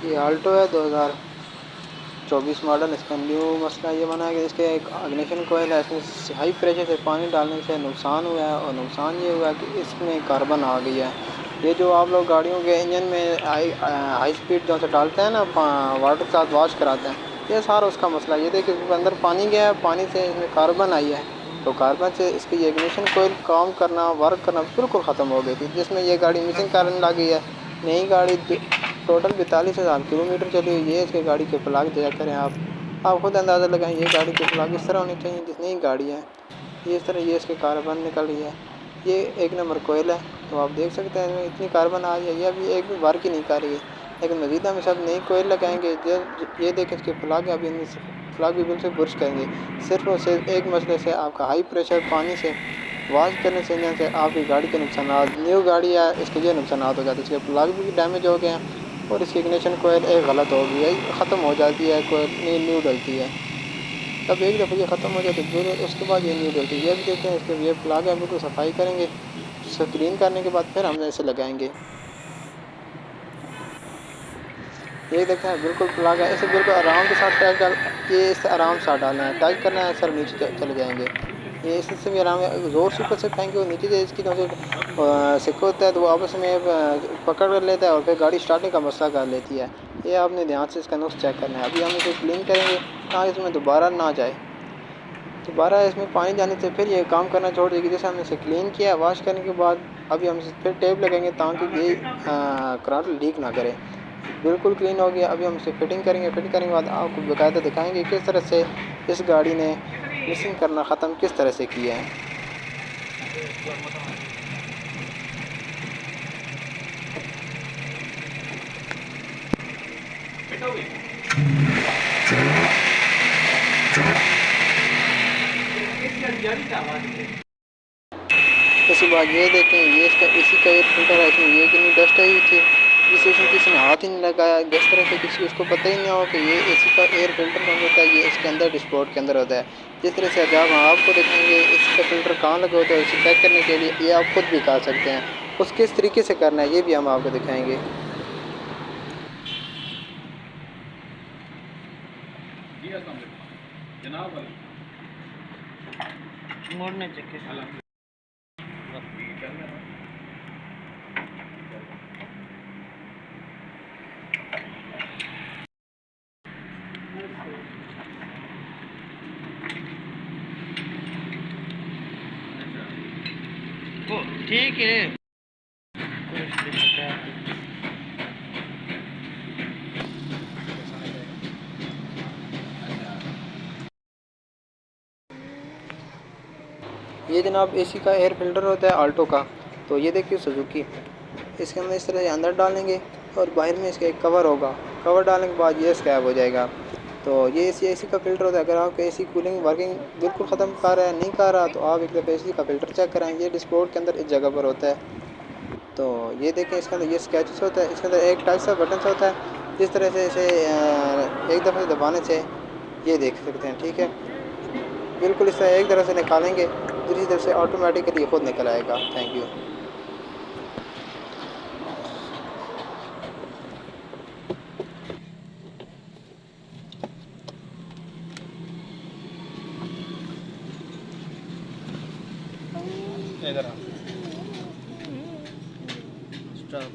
ये आल्टो है 2024 मॉडल। इसका न्यू मसला ये बना है कि इसके एक इग्निशन कोयल है, इसमें हाई प्रेशर से पानी डालने से नुकसान हुआ है। और नुकसान ये हुआ है कि इसमें कार्बन आ गई है। ये जो आप लोग गाड़ियों के इंजन में हाई स्पीड जो से डालते हैं ना, वाटर के साथ वॉश कराते हैं, ये सारा उसका मसला है। ये देखिए इसके अंदर पानी गया है, पानी से इसमें कार्बन आई है। तो कार्बन से इसकी ये इग्निशन कोयल काम करना, वर्क करना बिल्कुल ख़त्म हो गई थी, जिसमें ये गाड़ी मिसिंग कारण लग गई है। नई गाड़ी टोटल 42,000 किलोमीटर चली हुई है। इसके गाड़ी के प्लग चेक करें आप खुद अंदाज़ा लगाएं। ये गाड़ी के प्लग इस तरह होने चाहिए जितनी गाड़ी है, ये इस तरह ये इसके कार्बन निकल रही है। ये एक नंबर कोयल है। तो आप देख सकते हैं इसमें इतनी कार्बन आ रही है, ये अभी एक भी वर्क ही नहीं कर रही है। लेकिन मज़ीद हम सब नई कोयल लगाएंगे। ये देखें इसके प्लग अभी इनमें से प्लग भी बिल्कुल बुर्श करेंगे। सिर्फ और सिर्फ एक मसले से आपका हाई प्रेशर पानी से वॉश करने से इंजन से आपकी गाड़ी के नुकसान, न्यू गाड़ी है इसके ये नुकसान हो जाते हैं। इसके प्लग भी डैमेज हो गए हैं और इसकी इग्निशन कोयल एक गलत हो गई है, ख़त्म हो जाती है, कोयल न्यू डलती है। तब एक दफ़ा ये ख़त्म हो जाती है फिर उसके बाद ये न्यू डलती है। ये भी देखते हैं इसके ये प्लग है, बिल्कुल सफाई करेंगे। क्लीन करने के बाद फिर हम इसे लगाएंगे। ये देखते हैं बिल्कुल प्लग है, इसे बिल्कुल आराम के साथ टच डाल, ये इसे आराम से डालना है, टच करना है, सर नीचे चले जाएंगे। ये इससे भी आराम है, ज़ोर से ऊपर से फेंके वो नीचे से इसकी जो सिक्का होता है तो वो आपस में पकड़ कर लेता है और फिर गाड़ी स्टार्टिंग का मसला कर लेती है। ये आपने ध्यान से इसका नुक्स चेक करना है। अभी हम इसे क्लीन करेंगे ताकि इसमें दोबारा ना जाए, दोबारा इसमें पानी जाने से फिर ये काम करना छोड़ देगी। जैसे हमने इसे क्लीन किया वॉश करने के बाद, अभी हम इसे फिर टेप लगाएंगे ताकि ये करंट लीक ना करे। बिल्कुल क्लीन हो गया। अभी हम इसे फिटिंग करेंगे, फिटिंग करने के बाद आपको बाकायदा दिखाएंगे किस तरह से इस गाड़ी ने मिसिंग करना ख़त्म किस तरह से किया है। इसके बाद ये देखें, ये इसका एसी का एयर फिल्टर है, इसमें ये कितनी डस्ट आई हुई थी, जिससे इसमें किसी ने हाथ ही नहीं लगाया। जिस तरह से किसी उसको पता ही नहीं हो कि ये एसी का एयर फिल्टर कौन होता है, ये इसके अंदर डिस्पोर्ट के अंदर होता है। जिस तरह से जब हम आपको देखेंगे इसका फिल्टर कहाँ लगे होते हैं, उसे चेक करने के लिए ये आप खुद भी कर सकते हैं। उस किस तरीके से करना है ये भी हम आपको दिखाएंगे। जनाब मोड़ने चक्के ठीक है। ये जनाब एसी का एयर फिल्टर होता है आल्टो का। तो ये देखिए सुजुकी, इसके अंदर इस तरह से अंदर डालेंगे और बाहर में इसका एक कवर होगा। कवर डालने के बाद ये स्क्रैप हो जाएगा। तो ये एसी का फ़िल्टर होता है। अगर आपका एसी कूलिंग वर्किंग बिल्कुल ख़त्म कर रहा है, नहीं कर रहा, तो आप एक दफ़ा एसी का फ़िल्टर चेक कराएं। ये डिस्पोर्ट के अंदर इस जगह पर होता है। तो ये देखें इसके अंदर ये स्केचेस होता है, इसके अंदर एक टाइप सा बटन होता है। जिस तरह से इसे एक दफ़ा दबाने से ये देख सकते हैं, ठीक है। बिल्कुल इस तरह एक तरह से निकालेंगे, दूसरी तरफ से ऑटोमेटिकली खुद निकल आएगा। Thank you. इधर स्टॉप